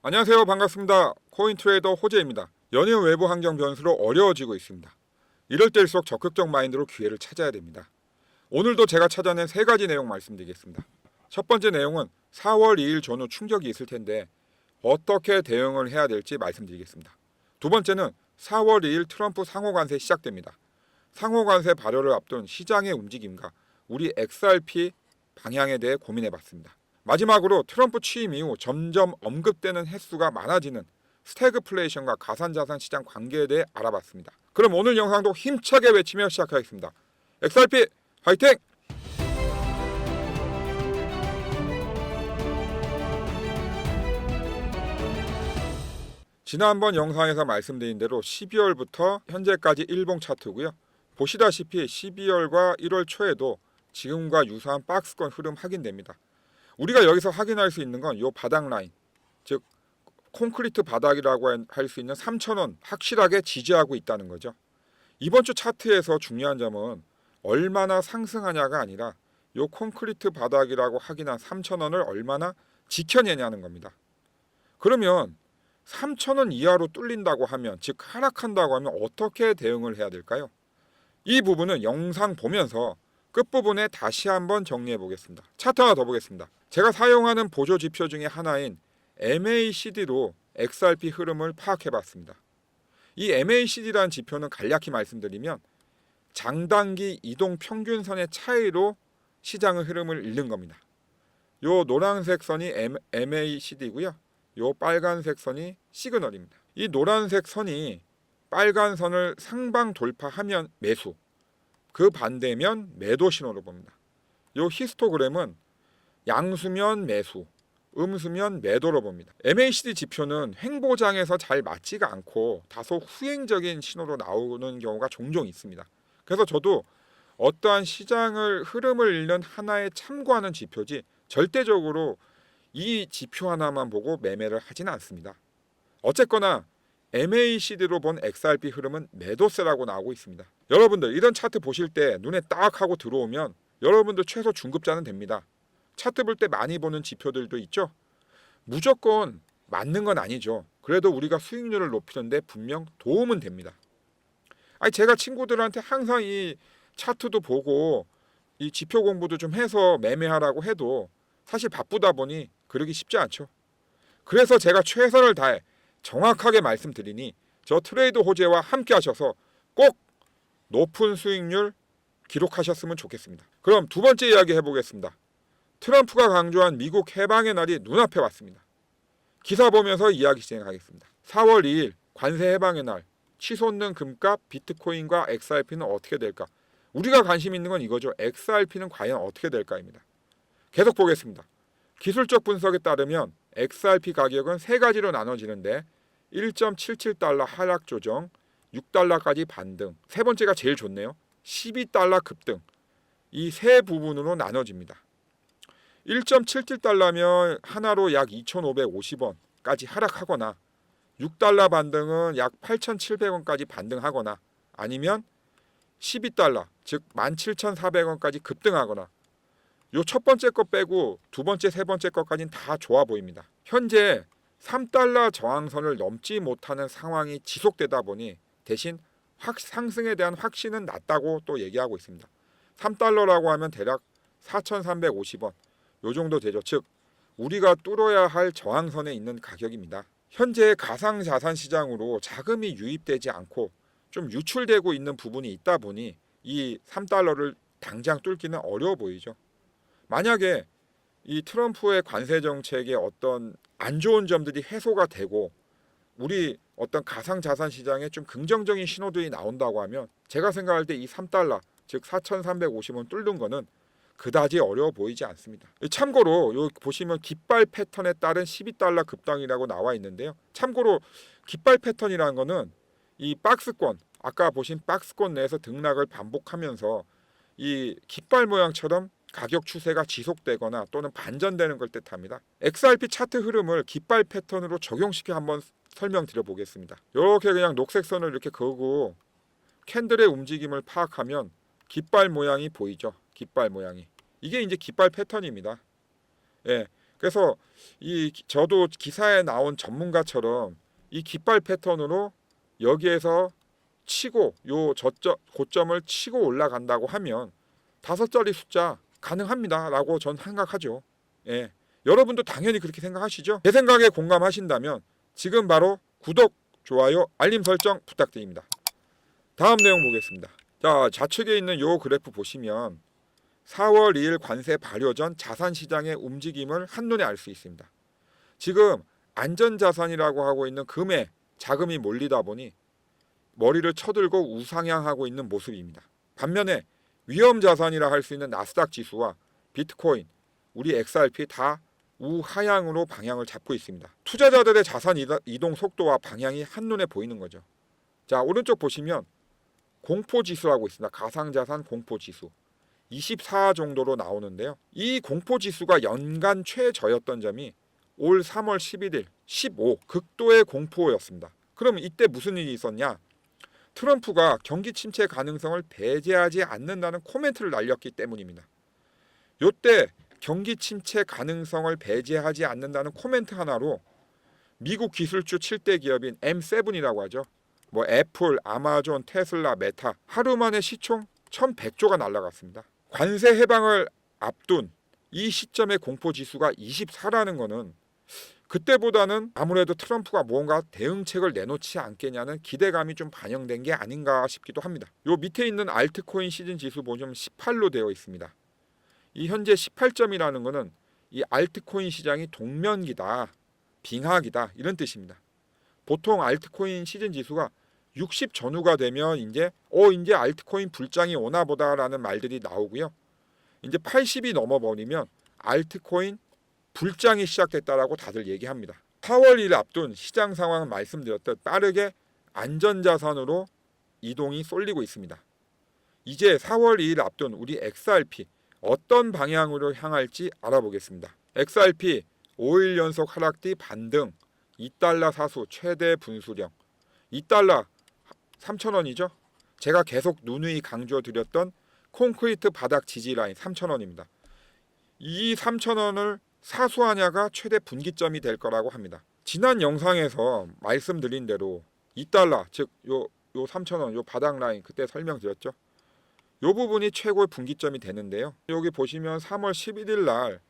안녕하세요. 반갑습니다. 코인트레이더 호재입니다. 연이은 외부 환경 변수로 어려워지고 있습니다. 이럴 때일수록 적극적 마인드로 기회를 찾아야 됩니다. 오늘도 제가 찾아낸 세 가지 내용 말씀드리겠습니다. 첫 번째 내용은 4월 2일 전후 충격이 있을 텐데 어떻게 대응을 해야 될지 말씀드리겠습니다. 두 번째는 4월 2일 트럼프 상호관세 시작됩니다. 상호관세 발효를 앞둔 시장의 움직임과 우리 XRP 방향에 대해 고민해봤습니다. 마지막으로 트럼프 취임 이후 점점 언급되는 횟수가 많아지는 스태그플레이션과 가상자산 시장 관계에 대해 알아봤습니다. 그럼 오늘 영상도 힘차게 외치며 시작하겠습니다. XRP 화이팅! 지난번 영상에서 말씀드린 대로 12월부터 현재까지 일봉 차트고요. 보시다시피 12월과 1월 초에도 지금과 유사한 박스권 흐름 확인됩니다. 우리가 여기서 확인할 수 있는 건 이 바닥 라인, 즉 콘크리트 바닥이라고 할 수 있는 3,000원 확실하게 지지하고 있다는 거죠. 이번 주 차트에서 중요한 점은 얼마나 상승하냐가 아니라 이 콘크리트 바닥이라고 확인한 3,000원을 얼마나 지켜내냐는 겁니다. 그러면 3,000원 이하로 뚫린다고 하면, 즉 하락한다고 하면 어떻게 대응을 해야 될까요? 이 부분은 영상 보면서 끝부분에 다시 한번 정리해 보겠습니다. 차트 하나 더 보겠습니다. 제가 사용하는 보조 지표 중에 하나인 MACD로 XRP 흐름을 파악해 봤습니다. 이 MACD라는 지표는 간략히 말씀드리면 장단기 이동 평균선의 차이로 시장의 흐름을 읽는 겁니다. 요 노란색 선이 MACD고요. 요 빨간색 선이 시그널입니다. 이 노란색 선이 빨간 선을 상방 돌파하면 매수, 그 반대면 매도 신호로 봅니다. 요 히스토그램은 양수면 매수, 음수면 매도로 봅니다. MACD 지표는 횡보장에서 잘 맞지가 않고 다소 후행적인 신호로 나오는 경우가 종종 있습니다. 그래서 저도 어떠한 시장을 흐름을 읽는 하나의 참고하는 지표지 절대적으로 이 지표 하나만 보고 매매를 하지는 않습니다. 어쨌거나 MACD로 본 XRP 흐름은 매도세라고 나오고 있습니다. 여러분들 이런 차트 보실 때 눈에 딱 하고 들어오면 여러분들 최소 중급자는 됩니다. 차트 볼 때 많이 보는 지표들도 있죠. 무조건 맞는 건 아니죠. 그래도 우리가 수익률을 높이는데 분명 도움은 됩니다. 제가 친구들한테 항상 이 차트도 보고 이 지표 공부도 좀 해서 매매하라고 해도 사실 바쁘다 보니 그러기 쉽지 않죠. 그래서 제가 최선을 다해 정확하게 말씀드리니 저 트레이드 호재와 함께 하셔서 꼭 높은 수익률 기록하셨으면 좋겠습니다. 그럼 두 번째 이야기 해보겠습니다. 트럼프가 강조한 미국 해방의 날이 눈앞에 왔습니다. 기사 보면서 이야기 진행하겠습니다. 4월 2일 관세 해방의 날, 치솟는 금값 비트코인과 XRP는 어떻게 될까? 우리가 관심 있는 건 이거죠. XRP는 과연 어떻게 될까입니다. 계속 보겠습니다. 기술적 분석에 따르면 XRP 가격은 세 가지로 나눠지는데 1.77달러 하락 조정, 6달러까지 반등, 세 번째가 제일 좋네요. 12달러 급등. 이 세 부분으로 나눠집니다. 1.77달러면 하나로 약 2,550원까지 하락하거나 6달러 반등은 약 8,700원까지 반등하거나 아니면 12달러, 즉 17,400원까지 급등하거나 요 첫 번째 거 빼고 두 번째, 세 번째 것까지는 다 좋아 보입니다. 현재 3달러 저항선을 넘지 못하는 상황이 지속되다 보니 대신 상승에 대한 확신은 낮다고 또 얘기하고 있습니다. 3달러라고 하면 대략 4,350원 요 정도 되죠. 즉 우리가 뚫어야 할 저항선에 있는 가격입니다. 현재 가상자산 시장으로 자금이 유입되지 않고 좀 유출되고 있는 부분이 있다 보니 이 3달러를 당장 뚫기는 어려워 보이죠. 만약에 이 트럼프의 관세 정책의 어떤 안 좋은 점들이 해소가 되고 우리 어떤 가상자산 시장에 좀 긍정적인 신호들이 나온다고 하면 제가 생각할 때 이 3달러 즉 4,350원 뚫는 거는 그다지 어려워 보이지 않습니다. 참고로 여기 보시면 깃발 패턴에 따른 12달러 급등이라고 나와 있는데요. 참고로 깃발 패턴이라는 거는 이 박스권, 아까 보신 박스권 내에서 등락을 반복하면서 이 깃발 모양처럼 가격 추세가 지속되거나 또는 반전되는 걸 뜻합니다. XRP 차트 흐름을 깃발 패턴으로 적용시켜 한번 설명드려 보겠습니다. 이렇게 그냥 녹색 선을 이렇게 그고 캔들의 움직임을 파악하면 깃발 모양이 보이죠. 깃발 모양이. 이게 이제 깃발 패턴입니다. 예. 그래서 저도 기사에 나온 전문가처럼 이 깃발 패턴으로 여기에서 치고 고점을 치고 올라간다고 하면 5자리 숫자 가능합니다라고 전 생각하죠. 예. 여러분도 당연히 그렇게 생각하시죠? 제 생각에 공감하신다면 지금 바로 구독, 좋아요, 알림 설정 부탁드립니다. 다음 내용 보겠습니다. 자, 좌측에 있는 요 그래프 보시면 4월 2일 관세 발효 전 자산시장의 움직임을 한눈에 알 수 있습니다. 지금 안전자산이라고 하고 있는 금에 자금이 몰리다 보니 머리를 쳐들고 우상향하고 있는 모습입니다. 반면에 위험자산이라 할 수 있는 나스닥 지수와 비트코인, 우리 XRP 다 우하향으로 방향을 잡고 있습니다. 투자자들의 자산 이동 속도와 방향이 한눈에 보이는 거죠. 자, 오른쪽 보시면 공포지수라고 있습니다. 가상자산 공포지수 24 정도로 나오는데요. 이 공포지수가 연간 최저였던 점이 올 3월 11일 15 극도의 공포였습니다. 그러면 이때 무슨 일이 있었냐? 트럼프가 경기 침체 가능성을 배제하지 않는다는 코멘트를 날렸기 때문입니다. 이때 경기 침체 가능성을 배제하지 않는다는 코멘트 하나로 미국 기술주 7대 기업인 M7이라고 하죠. 뭐 애플, 아마존, 테슬라, 메타 하루 만에 시총 1100조가 날아갔습니다. 관세 해방을 앞둔 이 시점의 공포지수가 24라는 거는 그때보다는 아무래도 트럼프가 뭔가 대응책을 내놓지 않겠냐는 기대감이 좀 반영된 게 아닌가 싶기도 합니다. 요 밑에 있는 알트코인 시즌 지수 보시면 18로 되어 있습니다. 이 현재 18점이라는 거는 이 알트코인 시장이 동면기다, 빙하기다 이런 뜻입니다. 보통 알트코인 시즌 지수가 60 전후가 되면 이제 알트코인 불장이 오나 보다라는 말들이 나오고요. 이제 80이 넘어버리면 알트코인 불장이 시작됐다라고 다들 얘기합니다. 4월 1일 앞둔 시장 상황은 말씀드렸듯 빠르게 안전자산으로 이동이 쏠리고 있습니다. 이제 4월 2일 앞둔 우리 XRP 어떤 방향으로 향할지 알아보겠습니다. XRP 5일 연속 하락 뒤 반등, 2달러 사수 최대 분수령, 2달러 3,000원이죠. 제가 계속 누누이 강조드렸던 콘크리트 바닥 지지 라인 3,000원입니다. 이 3,000원을 사수하냐가 최대 분기점이 될 거라고 합니다. 지난 영상에서 말씀드린 대로 2달러 즉 요 3,000원 요 바닥 라인 그때 설명드렸죠. 요 부분이 최고의 분기점이 되는데요. 여기 보시면 3월 11일 날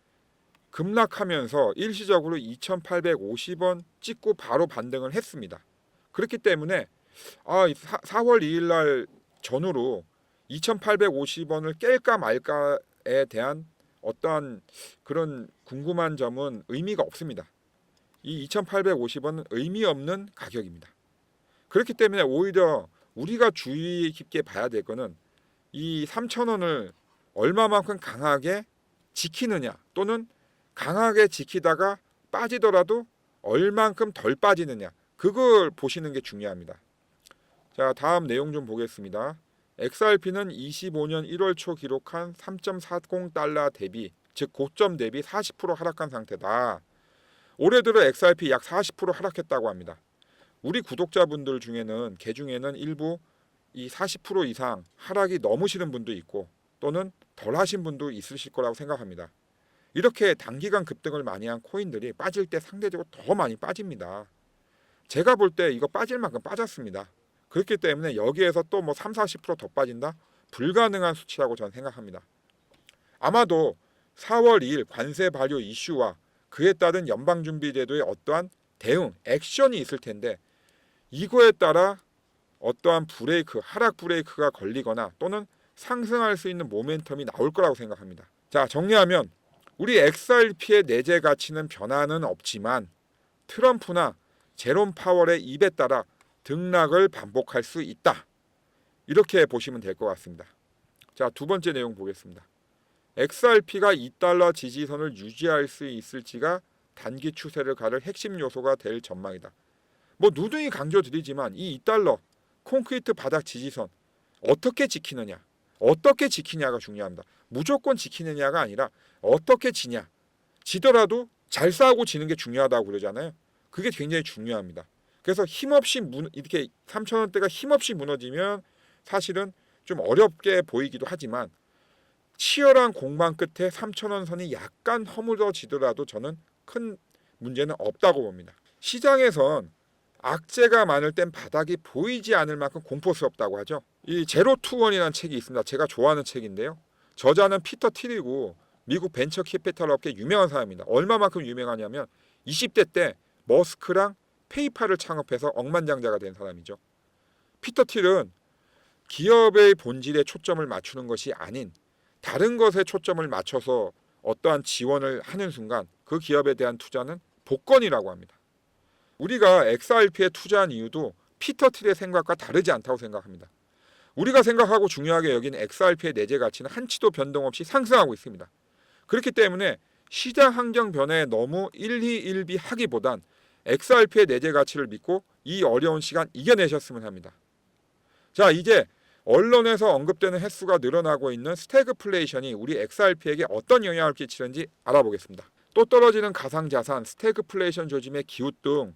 급락하면서 일시적으로 2,850원 찍고 바로 반등을 했습니다. 그렇기 때문에 4월 2일 날 전후로 2,850원을 깰까 말까에 대한 어떠한 그런 궁금한 점은 의미가 없습니다. 이 2,850원은 의미 없는 가격입니다. 그렇기 때문에 오히려 우리가 주의 깊게 봐야 될 거는 이 3,000원을 얼마만큼 강하게 지키느냐 또는 강하게 지키다가 빠지더라도 얼만큼 덜 빠지느냐 그걸 보시는 게 중요합니다. 자, 다음 내용 좀 보겠습니다. XRP는 25년 1월 초 기록한 3.40달러 대비 즉 고점 대비 40% 하락한 상태다. 올해 들어 XRP 약 40% 하락했다고 합니다. 우리 구독자분들 중에는 개중에는 일부 이 40% 이상 하락이 넘으시는 분도 있고 또는 덜 하신 분도 있으실 거라고 생각합니다. 이렇게 단기간 급등을 많이 한 코인들이 빠질 때 상대적으로 더 많이 빠집니다. 제가 볼 때 이거 빠질 만큼 빠졌습니다. 그렇기 때문에 여기에서 또 뭐 30-40%더 빠진다? 불가능한 수치라고 저는 생각합니다. 아마도 4월 2일 관세 발효 이슈와 그에 따른 연방준비제도의 어떠한 대응, 액션이 있을 텐데 이거에 따라 어떠한 브레이크, 하락 브레이크가 걸리거나 또는 상승할 수 있는 모멘텀이 나올 거라고 생각합니다. 자, 정리하면 우리 XRP의 내재 가치는 변화는 없지만 트럼프나 제롬 파월의 입에 따라 등락을 반복할 수 있다. 이렇게 보시면 될 것 같습니다. 자, 두 번째 내용 보겠습니다. XRP가 2달러 지지선을 유지할 수 있을지가 단기 추세를 가를 핵심 요소가 될 전망이다. 뭐 누누이 강조드리지만 이 2달러 콘크리트 바닥 지지선 어떻게 지키냐가 중요합니다. 무조건 지키느냐가 아니라 어떻게 지냐. 지더라도 잘 싸우고 지는 게 중요하다고 그러잖아요. 그게 굉장히 중요합니다. 그래서 힘없이 이렇게 3,000원대가 힘없이 무너지면 사실은 좀 어렵게 보이기도 하지만 치열한 공방 끝에 3,000원 선이 약간 허물어지더라도 저는 큰 문제는 없다고 봅니다. 시장에선 악재가 많을 땐 바닥이 보이지 않을 만큼 공포스럽다고 하죠. 이 제로 투 원이라는 책이 있습니다. 제가 좋아하는 책인데요. 저자는 피터 틸이고 미국 벤처 캐피탈 업계 유명한 사람입니다. 얼마만큼 유명하냐면 20대 때 머스크랑 페이팔을 창업해서 억만장자가 된 사람이죠. 피터 틸은 기업의 본질에 초점을 맞추는 것이 아닌 다른 것에 초점을 맞춰서 어떠한 지원을 하는 순간 그 기업에 대한 투자는 복권이라고 합니다. 우리가 XRP에 투자한 이유도 피터 틸의 생각과 다르지 않다고 생각합니다. 우리가 생각하고 중요하게 여긴 XRP의 내재 가치는 한치도 변동 없이 상승하고 있습니다. 그렇기 때문에 시장 환경 변화에 너무 일희일비하기보단 XRP의 내재 가치를 믿고 이 어려운 시간 이겨내셨으면 합니다. 자, 이제 언론에서 언급되는 횟수가 늘어나고 있는 스태그플레이션이 우리 XRP에게 어떤 영향을 끼치는지 알아보겠습니다. 또 떨어지는 가상자산, 스태그플레이션 조짐의 기웃등,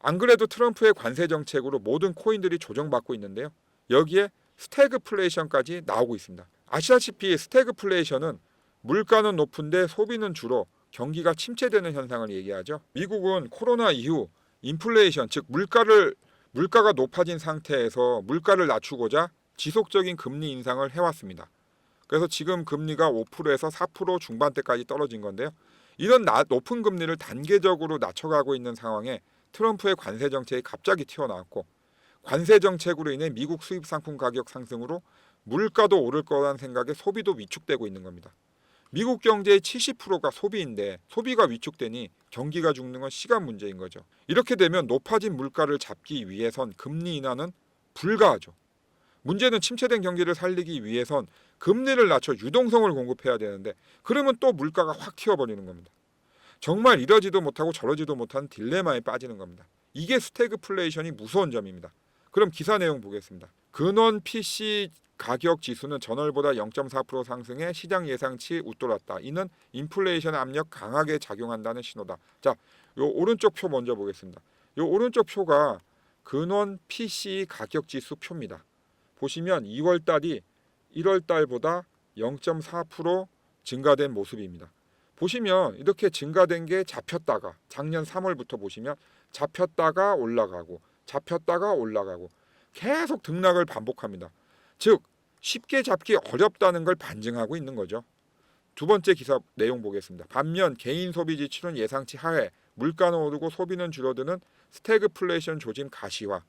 안 그래도 트럼프의 관세 정책으로 모든 코인들이 조정받고 있는데요. 여기에 스태그플레이션까지 나오고 있습니다. 아시다시피 스태그플레이션은 물가는 높은데 소비는 줄어 경기가 침체되는 현상을 얘기하죠. 미국은 코로나 이후 인플레이션, 즉 물가가 높아진 상태에서 물가를 낮추고자 지속적인 금리 인상을 해왔습니다. 그래서 지금 금리가 5%에서 4% 중반대까지 떨어진 건데요. 이런 높은 금리를 단계적으로 낮춰가고 있는 상황에 트럼프의 관세 정책이 갑자기 튀어나왔고 관세 정책으로 인해 미국 수입 상품 가격 상승으로 물가도 오를 거라는 생각에 소비도 위축되고 있는 겁니다. 미국 경제의 70%가 소비인데 소비가 위축되니 경기가 죽는 건 시간 문제인 거죠. 이렇게 되면 높아진 물가를 잡기 위해선 금리 인하는 불가하죠. 문제는 침체된 경기를 살리기 위해선 금리를 낮춰 유동성을 공급해야 되는데 그러면 또 물가가 확 튀어버리는 겁니다. 정말 이러지도 못하고 저러지도 못한 딜레마에 빠지는 겁니다. 이게 스태그플레이션이 무서운 점입니다. 그럼 기사 내용 보겠습니다. 근원 PC 가격 지수는 전월보다 0.4% 상승해 시장 예상치 웃돌았다. 이는 인플레이션 압력 강하게 작용한다는 신호다. 자, 요 오른쪽 표 먼저 보겠습니다. 요 오른쪽 표가 근원 PC 가격 지수 표입니다. 보시면 2월 달이 1월 달보다 0.4% 증가된 모습입니다. 보시면 이렇게 증가된 게 잡혔다가 작년 3월부터 보시면 잡혔다가 올라가고 잡혔다가 올라가고 계속 등락을 반복합니다. 즉 쉽게 잡기 어렵다는 걸 반증하고 있는 거죠. 두 번째 기사 내용 보겠습니다. 반면 개인 소비 지출은 예상치 하회, 물가는 오르고 소비는 줄어드는 스태그플레이션 조짐 가시화.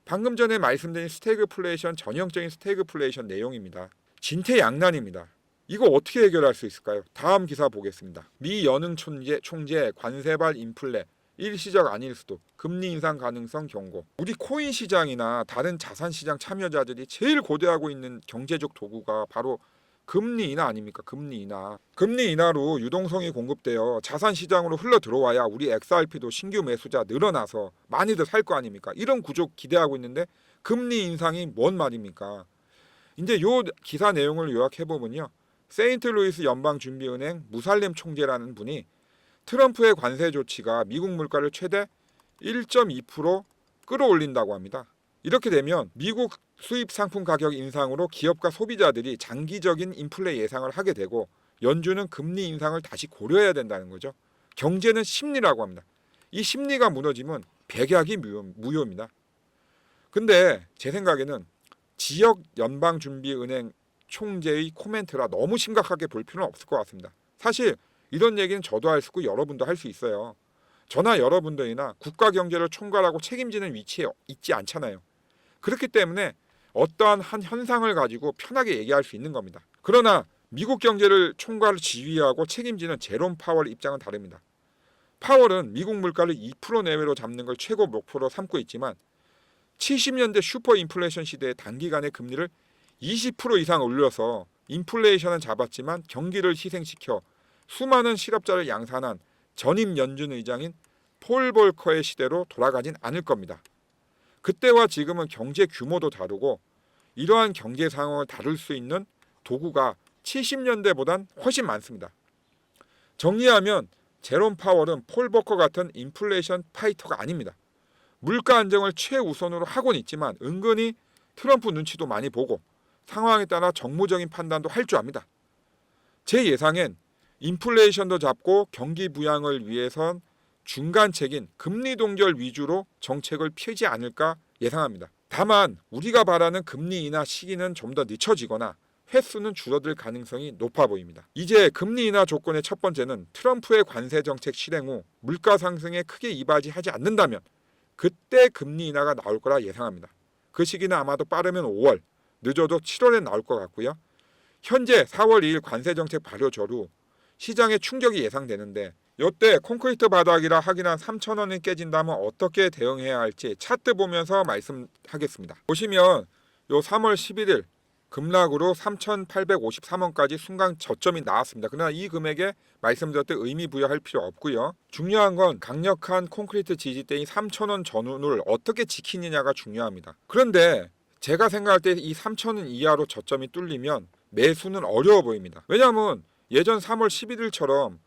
방금 전에 말씀드린 스태그플레이션 전형적인 스태그플레이션 내용입니다. 진퇴양난입니다. 이거 어떻게 해결할 수 있을까요? 다음 기사 보겠습니다. 미 연흥 총재 관세발 인플레 일시적 아닐 수도 금리 인상 가능성 경고. 우리 코인 시장이나 다른 자산 시장 참여자들이 제일 고대하고 있는 경제적 도구가 바로 금리 인하 아닙니까? 금리 인하. 금리 인하로 유동성이 공급되어 자산 시장으로 흘러 들어와야 우리 XRP도 신규 매수자 늘어나서 많이들 살 거 아닙니까? 이런 구조 기대하고 있는데 금리 인상이 뭔 말입니까? 이제 요 기사 내용을 요약해 보면요. 세인트루이스 연방준비은행 무살렘 총재라는 분이 트럼프의 관세 조치가 미국 물가를 최대 1.2% 끌어올린다고 합니다. 이렇게 되면 미국 수입 상품 가격 인상으로 기업과 소비자들이 장기적인 인플레 예상을 하게 되고 연준은 금리 인상을 다시 고려해야 된다는 거죠. 경제는 심리라고 합니다. 이 심리가 무너지면 백약이 무효입니다. 근데 제 생각에는 지역 연방준비은행 총재의 코멘트라 너무 심각하게 볼 필요는 없을 것 같습니다. 사실 이런 얘기는 저도 할 수 있고 여러분도 할 수 있어요. 저나 여러분들이나 국가 경제를 총괄하고 책임지는 위치에 있지 않잖아요. 그렇기 때문에 어떠한 한 현상을 가지고 편하게 얘기할 수 있는 겁니다. 그러나 미국 경제를 총괄 지휘하고 책임지는 제롬 파월 입장은 다릅니다. 파월은 미국 물가를 2% 내외로 잡는 걸 최고 목표로 삼고 있지만 70년대 슈퍼 인플레이션 시대의 단기간에 금리를 20% 이상 올려서 인플레이션은 잡았지만 경기를 희생시켜 수많은 실업자를 양산한 전임 연준 의장인 폴 볼커의 시대로 돌아가진 않을 겁니다. 그때와 지금은 경제 규모도 다르고 이러한 경제 상황을 다룰 수 있는 도구가 70년대보단 훨씬 많습니다. 정리하면 제롬 파월은 폴 볼커 같은 인플레이션 파이터가 아닙니다. 물가 안정을 최우선으로 하고는 있지만 은근히 트럼프 눈치도 많이 보고 상황에 따라 정무적인 판단도 할 줄 압니다. 제 예상엔 인플레이션도 잡고 경기 부양을 위해선 중간책인 금리 동결 위주로 정책을 펴지 않을까 예상합니다. 다만 우리가 바라는 금리 인하 시기는 좀 더 늦춰지거나 횟수는 줄어들 가능성이 높아 보입니다. 이제 금리 인하 조건의 첫 번째는 트럼프의 관세 정책 실행 후 물가 상승에 크게 이바지하지 않는다면 그때 금리 인하가 나올 거라 예상합니다. 그 시기는 아마도 빠르면 5월, 늦어도 7월에 나올 것 같고요. 현재 4월 2일 관세 정책 발효 전후 시장에 충격이 예상되는데 이때 콘크리트 바닥이라 확인한 3,000원이 깨진다면 어떻게 대응해야 할지 차트 보면서 말씀하겠습니다. 보시면 요 3월 11일 급락으로 3,853원까지 순간 저점이 나왔습니다. 그러나 이 금액에 말씀드렸듯 의미 부여할 필요 없고요. 중요한 건 강력한 콘크리트 지지대인 3,000원 전후를 어떻게 지키느냐가 중요합니다. 그런데 제가 생각할 때 이 3,000원 이하로 저점이 뚫리면 매수는 어려워 보입니다. 왜냐하면 예전 3월 11일처럼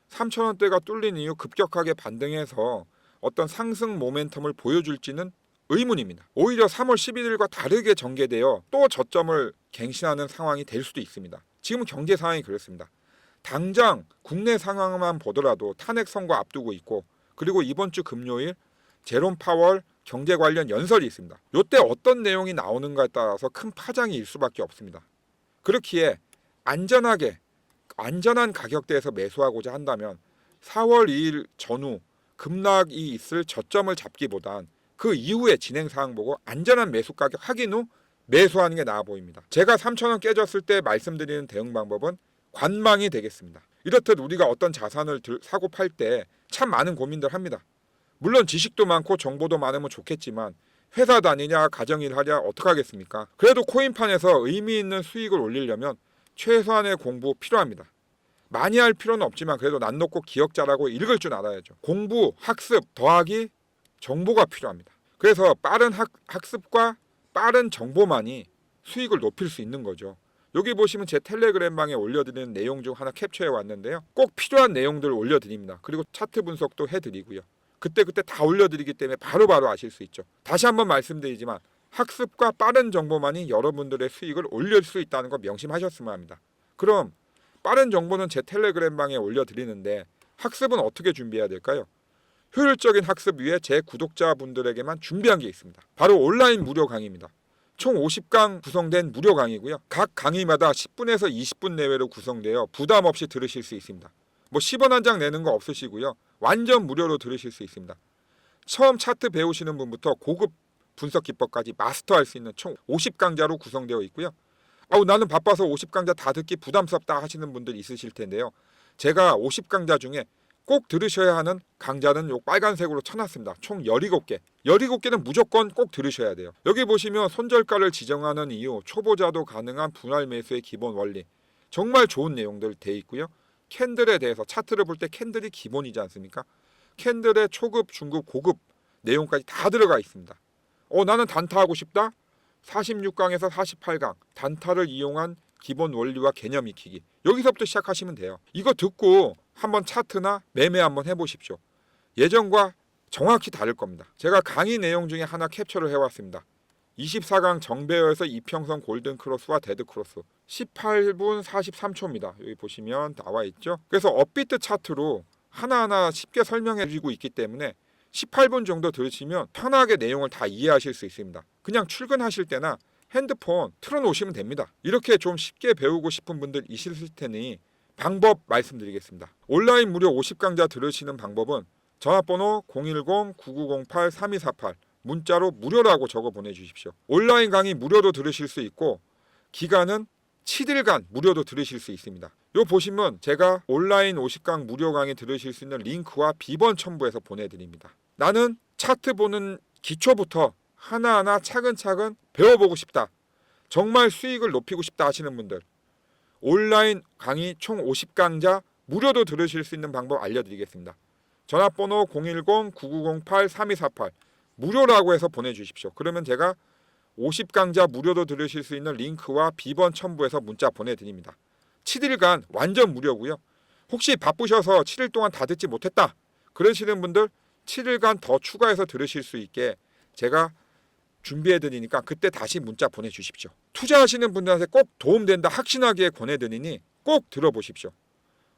3,000원대가 뚫린 이후 급격하게 반등해서 어떤 상승 모멘텀을 보여줄지는 의문입니다. 오히려 3월 11일과 다르게 전개되어 또 저점을 갱신하는 상황이 될 수도 있습니다. 지금 경제 상황이 그렇습니다. 당장 국내 상황만 보더라도 탄핵 선거 앞두고 있고 그리고 이번 주 금요일 제롬 파월 경제 관련 연설이 있습니다. 이때 어떤 내용이 나오는가에 따라서 큰 파장이 일 수밖에 없습니다. 그렇기에 안전한 가격대에서 매수하고자 한다면 4월 2일 전후 급락이 있을 저점을 잡기보단 그 이후에 진행 사항 보고 안전한 매수 가격 확인 후 매수하는 게 나아 보입니다. 제가 3,000원 깨졌을 때 말씀드리는 대응 방법은 관망이 되겠습니다. 이렇듯 우리가 어떤 자산을 사고 팔 때 참 많은 고민들 합니다. 물론 지식도 많고 정보도 많으면 좋겠지만 회사 다니냐 가정일 하냐 어떡하겠습니까? 그래도 코인판에서 의미 있는 수익을 올리려면 최소한의 공부 필요합니다. 많이 할 필요는 없지만 그래도 난 놓고 기억 잘하고 읽을 줄 알아야죠. 공부, 학습 더하기 정보가 필요합니다. 그래서 빠른 학습과 빠른 정보만이 수익을 높일 수 있는 거죠. 여기 보시면 제 텔레그램방에 올려드리는 내용 중 하나 캡처해 왔는데요. 꼭 필요한 내용들을 올려드립니다. 그리고 차트 분석도 해드리고요. 그때그때 다 올려드리기 때문에 바로바로 아실 수 있죠. 다시 한번 말씀드리지만 학습과 빠른 정보만이 여러분들의 수익을 올릴 수 있다는 거 명심하셨으면 합니다. 그럼 빠른 정보는 제 텔레그램방에 올려드리는데 학습은 어떻게 준비해야 될까요? 효율적인 학습 위해 제 구독자분들에게만 준비한 게 있습니다. 바로 온라인 무료 강의입니다. 총 50강 구성된 무료 강의고요. 각 강의마다 10분에서 20분 내외로 구성되어 부담 없이 들으실 수 있습니다. 뭐 10원 한 장 내는 거 없으시고요. 완전 무료로 들으실 수 있습니다. 처음 차트 배우시는 분부터 고급 분석 기법까지 마스터할 수 있는 총 50강좌로 구성되어 있고요. 나는 바빠서 50강좌 다 듣기 부담스럽다 하시는 분들 있으실 텐데요. 제가 50강좌 중에 꼭 들으셔야 하는 강좌는 요 빨간색으로 쳐놨습니다. 총 17개. 17개는 무조건 꼭 들으셔야 돼요. 여기 보시면 손절가를 지정하는 이유, 초보자도 가능한 분할 매수의 기본 원리. 정말 좋은 내용들 돼 있고요. 캔들에 대해서 차트를 볼 때 캔들이 기본이지 않습니까? 캔들의 초급, 중급, 고급 내용까지 다 들어가 있습니다. 나는 단타하고 싶다? 46강에서 48강 단타를 이용한 기본 원리와 개념 익히기. 여기서부터 시작하시면 돼요. 이거 듣고 한번 차트나 매매 한번 해보십시오. 예전과 정확히 다를 겁니다. 제가 강의 내용 중에 하나 캡처를 해왔습니다. 24강 정배어에서 이평선 골든 크로스와 데드 크로스 18분 43초입니다. 여기 보시면 나와 있죠. 그래서 업비트 차트로 하나하나 쉽게 설명해 드리고 있기 때문에 18분 정도 들으시면 편하게 내용을 다 이해하실 수 있습니다. 그냥 출근하실 때나 핸드폰 틀어놓으시면 됩니다. 이렇게 좀 쉽게 배우고 싶은 분들 있으실 테니 방법 말씀드리겠습니다. 온라인 무료 50강좌 들으시는 방법은 전화번호 010-9908-3248 문자로 무료라고 적어 보내주십시오. 온라인 강의 무료로 들으실 수 있고 기간은 7일간 무료로 들으실 수 있습니다. 요 보시면 제가 온라인 50강 무료 강의 들으실 수 있는 링크와 비번 첨부해서 보내드립니다. 나는 차트 보는 기초부터 하나하나 차근차근 배워보고 싶다. 정말 수익을 높이고 싶다 하시는 분들 온라인 강의 총 50강좌 무료로 들으실 수 있는 방법 알려드리겠습니다. 전화번호 010-9908-3248 무료라고 해서 보내주십시오. 그러면 제가 50강좌 무료로 들으실 수 있는 링크와 비번 첨부해서 문자 보내드립니다. 7일간 완전 무료고요. 혹시 바쁘셔서 7일 동안 다 듣지 못했다 그러시는 분들 7일간 더 추가해서 들으실 수 있게 제가 준비해드리니까 그때 다시 문자 보내주십시오. 투자하시는 분들한테 꼭 도움된다 확신하기에 권해드리니 꼭 들어보십시오.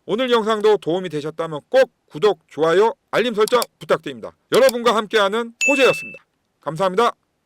오늘 영상도 도움이 되셨다면 꼭 구독, 좋아요, 알림 설정 부탁드립니다. 여러분과 함께하는 호재였습니다. 감사합니다.